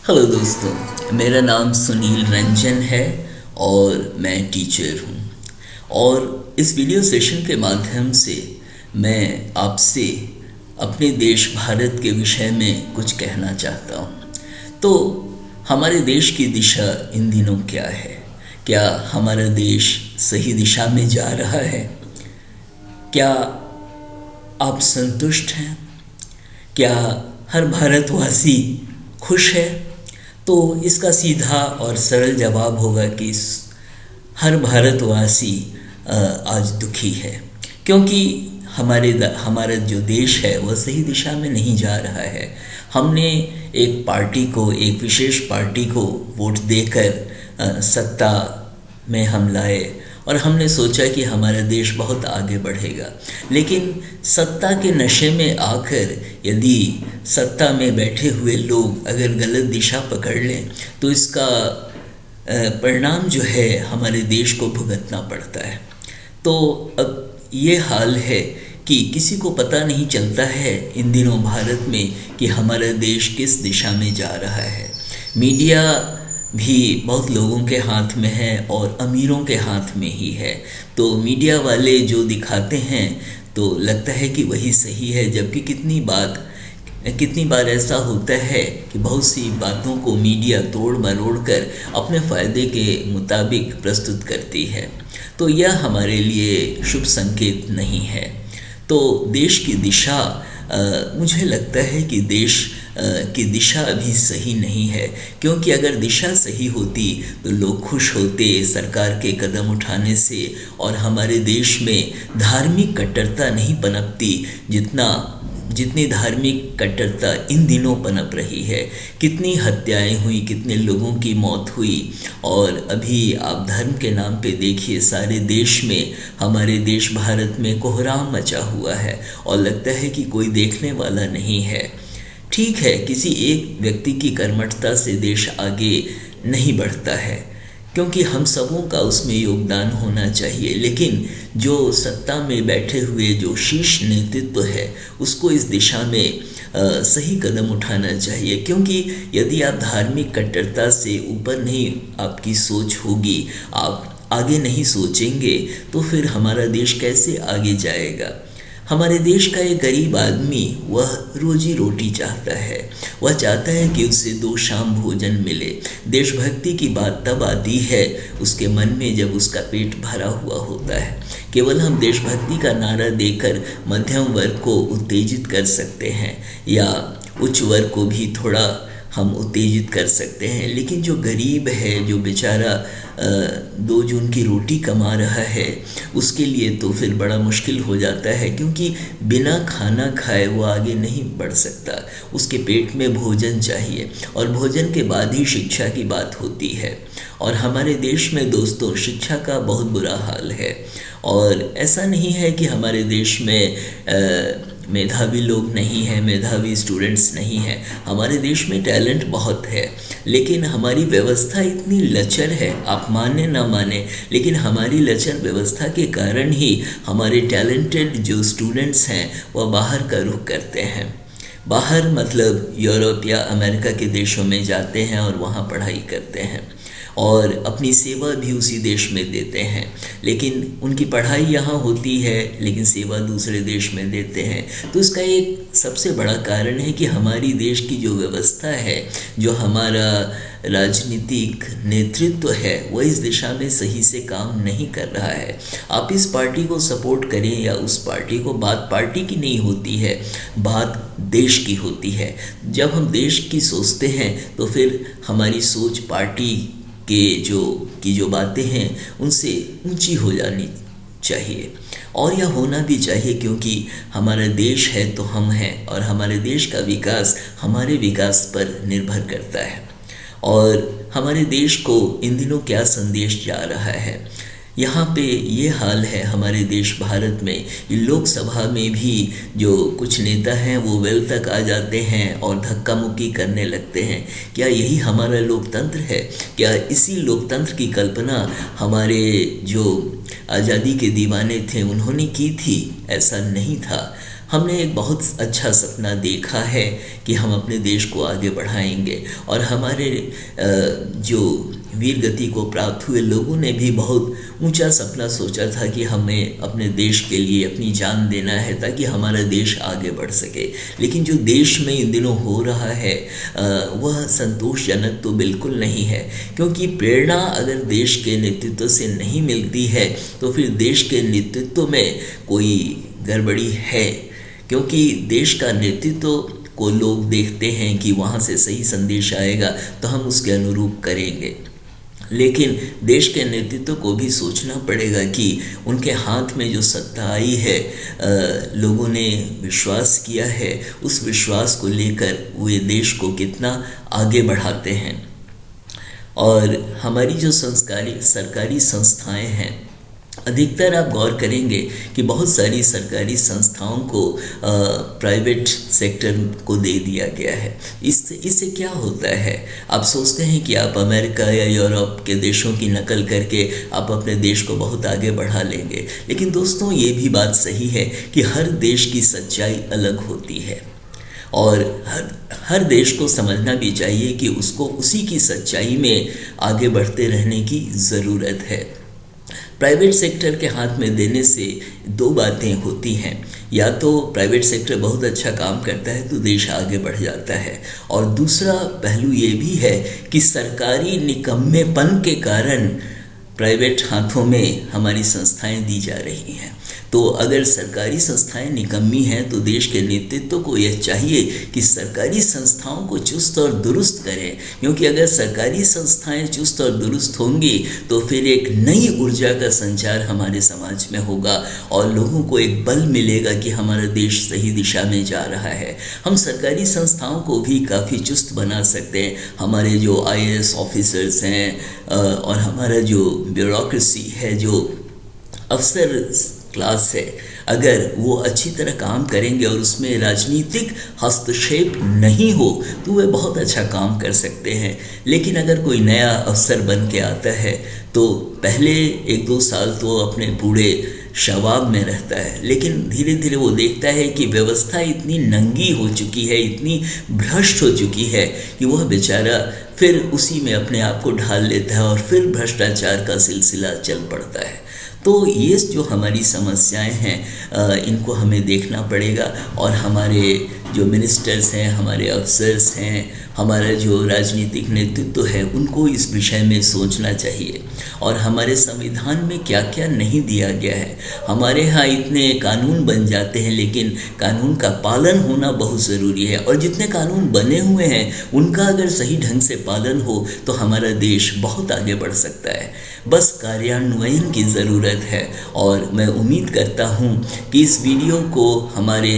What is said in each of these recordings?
Hello दोस्तों, मेरा नाम सुनील रंजन है और मैं टीचर हूँ। और इस वीडियो सेशन के माध्यम से मैं आपसे अपने देश भारत के विषय में कुछ कहना चाहता हूँ। तो हमारे देश की दिशा इन दिनों क्या है? क्या हमारा देश सही दिशा में जा रहा है? क्या आप संतुष्ट हैं? क्या हर भारतवासी खुश है? तो इसका सीधा और सरल जवाब होगा कि हर भारतवासी आज दुखी है, क्योंकि हमारा जो देश है वह सही दिशा में नहीं जा रहा है। हमने एक विशेष पार्टी को वोट देकर सत्ता में हम लाए और हमने सोचा कि हमारा देश बहुत आगे बढ़ेगा। लेकिन सत्ता के नशे में आकर यदि सत्ता में बैठे हुए लोग अगर गलत दिशा पकड़ लें तो इसका परिणाम जो है हमारे देश को भुगतना पड़ता है। तो अब ये हाल है कि किसी को पता नहीं चलता है इन दिनों भारत में कि हमारा देश किस दिशा में जा रहा है। मीडिया भी बहुत लोगों के हाथ में है और अमीरों के हाथ में ही है। तो मीडिया वाले जो दिखाते हैं तो लगता है कि वही सही है, जबकि कितनी बार ऐसा होता है कि बहुत सी बातों को मीडिया तोड़ मरोड़ कर अपने फ़ायदे के मुताबिक प्रस्तुत करती है। तो यह हमारे लिए शुभ संकेत नहीं है। तो देश की दिशा, मुझे लगता है कि देश की दिशा अभी सही नहीं है, क्योंकि अगर दिशा सही होती तो लोग खुश होते सरकार के कदम उठाने से, और हमारे देश में धार्मिक कट्टरता नहीं पनपती जितनी धार्मिक कट्टरता इन दिनों पनप रही है। कितनी हत्याएं हुई, कितने लोगों की मौत हुई, और अभी आप धर्म के नाम पे देखिए सारे देश में, हमारे देश भारत में कोहराम मचा हुआ है और लगता है कि कोई देखने वाला नहीं है। ठीक है, किसी एक व्यक्ति की कर्मठता से देश आगे नहीं बढ़ता है, क्योंकि हम सबों का उसमें योगदान होना चाहिए। लेकिन जो सत्ता में बैठे हुए जो शीर्ष नेतृत्व है उसको इस दिशा में सही कदम उठाना चाहिए, क्योंकि यदि आप धार्मिक कट्टरता से ऊपर नहीं आपकी सोच होगी, आप आगे नहीं सोचेंगे, तो फिर हमारा देश कैसे आगे जाएगा। हमारे देश का एक गरीब आदमी वह रोजी रोटी चाहता है, वह चाहता है कि उसे 2 शाम भोजन मिले। देशभक्ति की बात तब आती है उसके मन में जब उसका पेट भरा हुआ होता है। केवल हम देशभक्ति का नारा देकर मध्यम वर्ग को उत्तेजित कर सकते हैं या उच्च वर्ग को भी थोड़ा हम उत्तेजित कर सकते हैं, लेकिन जो गरीब है, जो बेचारा 2 जून की रोटी कमा रहा है, उसके लिए तो फिर बड़ा मुश्किल हो जाता है, क्योंकि बिना खाना खाए वो आगे नहीं बढ़ सकता। उसके पेट में भोजन चाहिए और भोजन के बाद ही शिक्षा की बात होती है। और हमारे देश में दोस्तों शिक्षा का बहुत बुरा हाल है। और ऐसा नहीं है कि हमारे देश में मेधावी लोग नहीं हैं, मेधावी स्टूडेंट्स नहीं हैं। हमारे देश में टैलेंट बहुत है, लेकिन हमारी व्यवस्था इतनी लचर है, आप माने ना माने, लेकिन हमारी लचर व्यवस्था के कारण ही हमारे टैलेंटेड जो स्टूडेंट्स हैं वह बाहर का रुख करते हैं। बाहर मतलब यूरोप या अमेरिका के देशों में जाते हैं और वहाँ पढ़ाई करते हैं और अपनी सेवा भी उसी देश में देते हैं। लेकिन उनकी पढ़ाई यहाँ होती है लेकिन सेवा दूसरे देश में देते हैं। तो इसका एक सबसे बड़ा कारण है कि हमारी देश की जो व्यवस्था है, जो हमारा राजनीतिक नेतृत्व है, वह इस दिशा में सही से काम नहीं कर रहा है। आप इस पार्टी को सपोर्ट करें या उस पार्टी को, बात पार्टी की नहीं होती है, बात देश की होती है। जब हम देश की सोचते हैं तो फिर हमारी सोच पार्टी की जो बातें हैं उनसे ऊंची हो जानी चाहिए, और यह होना भी चाहिए, क्योंकि हमारा देश है तो हम हैं और हमारे देश का विकास हमारे विकास पर निर्भर करता है। और हमारे देश को इन दिनों क्या संदेश जा रहा है, यहाँ पे ये हाल है हमारे देश भारत में। लोकसभा में भी जो कुछ नेता हैं वो वेल तक आ जाते हैं और धक्का मुक्की करने लगते हैं। क्या यही हमारा लोकतंत्र है? क्या इसी लोकतंत्र की कल्पना हमारे जो आज़ादी के दीवाने थे उन्होंने की थी? ऐसा नहीं था। हमने एक बहुत अच्छा सपना देखा है कि हम अपने देश को आगे बढ़ाएंगे, और हमारे जो वीर गति को प्राप्त हुए लोगों ने भी बहुत ऊंचा सपना सोचा था कि हमें अपने देश के लिए अपनी जान देना है ताकि हमारा देश आगे बढ़ सके। लेकिन जो देश में इन दिनों हो रहा है वह संतोषजनक तो बिल्कुल नहीं है, क्योंकि प्रेरणा अगर देश के नेतृत्व से नहीं मिलती है तो फिर देश के नेतृत्व में कोई गड़बड़ी है, क्योंकि देश का नेतृत्व को लोग देखते हैं कि वहाँ से सही संदेश आएगा तो हम उसके अनुरूप करेंगे। लेकिन देश के नेतृत्व को भी सोचना पड़ेगा कि उनके हाथ में जो सत्ता आई है, लोगों ने विश्वास किया है, उस विश्वास को लेकर वे देश को कितना आगे बढ़ाते हैं। और हमारी जो सरकारी संस्थाएं हैं, अधिकतर आप गौर करेंगे कि बहुत सारी सरकारी संस्थाओं को प्राइवेट सेक्टर को दे दिया गया है। इससे क्या होता है? आप सोचते हैं कि आप अमेरिका या यूरोप के देशों की नकल करके आप अपने देश को बहुत आगे बढ़ा लेंगे, लेकिन दोस्तों ये भी बात सही है कि हर देश की सच्चाई अलग होती है, और हर देश को समझना भी चाहिए कि उसको उसी की सच्चाई में आगे बढ़ते रहने की ज़रूरत है। प्राइवेट सेक्टर के हाथ में देने से दो बातें होती हैं, या तो प्राइवेट सेक्टर बहुत अच्छा काम करता है तो देश आगे बढ़ जाता है, और दूसरा पहलू ये भी है कि सरकारी निकम्मेपन के कारण प्राइवेट हाथों में हमारी संस्थाएं दी जा रही हैं। तो अगर सरकारी संस्थाएं निकम्मी हैं तो देश के नेतृत्व को यह चाहिए कि सरकारी संस्थाओं को चुस्त और दुरुस्त करें, क्योंकि अगर सरकारी संस्थाएं चुस्त और दुरुस्त होंगी तो फिर एक नई ऊर्जा का संचार हमारे समाज में होगा और लोगों को एक बल मिलेगा कि हमारा देश सही दिशा में जा रहा है। हम सरकारी संस्थाओं को भी काफ़ी चुस्त बना सकते हैं। हमारे जो IAS ऑफिसर्स हैं और हमारा जो ब्यूरोक्रेसी है, जो अफसर क्लास है, अगर वो अच्छी तरह काम करेंगे और उसमें राजनीतिक हस्तक्षेप नहीं हो तो वे बहुत अच्छा काम कर सकते हैं। लेकिन अगर कोई नया अफसर बन के आता है तो पहले 1-2 साल तो अपने पूरे शवाब में रहता है, लेकिन धीरे धीरे वो देखता है कि व्यवस्था इतनी नंगी हो चुकी है, इतनी भ्रष्ट हो चुकी है कि वह बेचारा फिर उसी में अपने आप को ढाल लेता है और फिर भ्रष्टाचार का सिलसिला चल पड़ता है। तो ये जो हमारी समस्याएं हैं इनको हमें देखना पड़ेगा, और हमारे जो मिनिस्टर्स हैं, हमारे अफसर्स हैं, हमारा जो राजनीतिक नेतृत्व है, उनको इस विषय में सोचना चाहिए। और हमारे संविधान में क्या क्या नहीं दिया गया है। हमारे यहाँ इतने कानून बन जाते हैं, लेकिन कानून का पालन होना बहुत ज़रूरी है, और जितने कानून बने हुए हैं उनका अगर सही ढंग से पालन हो तो हमारा देश बहुत आगे बढ़ सकता है। बस कार्यान्वयन की ज़रूरत है, और मैं उम्मीद करता हूँ कि इस वीडियो को हमारे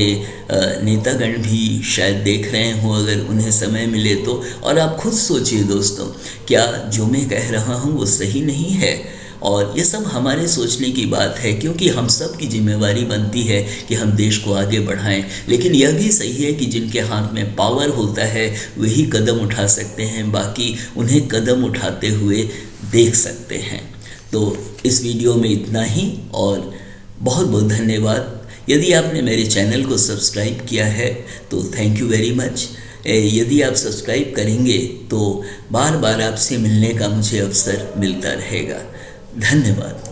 नेतागण भी शायद देख रहे हों, अगर उन्हें समय मिले तो। और आप खुद सोचिए दोस्तों, क्या जो मैं कह रहा हूँ वो सही नहीं है? और ये सब हमारे सोचने की बात है, क्योंकि हम सब की जिम्मेवारी बनती है कि हम देश को आगे बढ़ाएं। लेकिन यह भी सही है कि जिनके हाथ में पावर होता है वही कदम उठा सकते हैं, बाकी उन्हें कदम उठाते हुए देख सकते हैं। तो इस वीडियो में इतना ही, और बहुत बहुत धन्यवाद। यदि आपने मेरे चैनल को सब्सक्राइब किया है तो थैंक यू वेरी मच। यदि आप सब्सक्राइब करेंगे तो बार बार आपसे मिलने का मुझे अवसर मिलता रहेगा। धन्यवाद।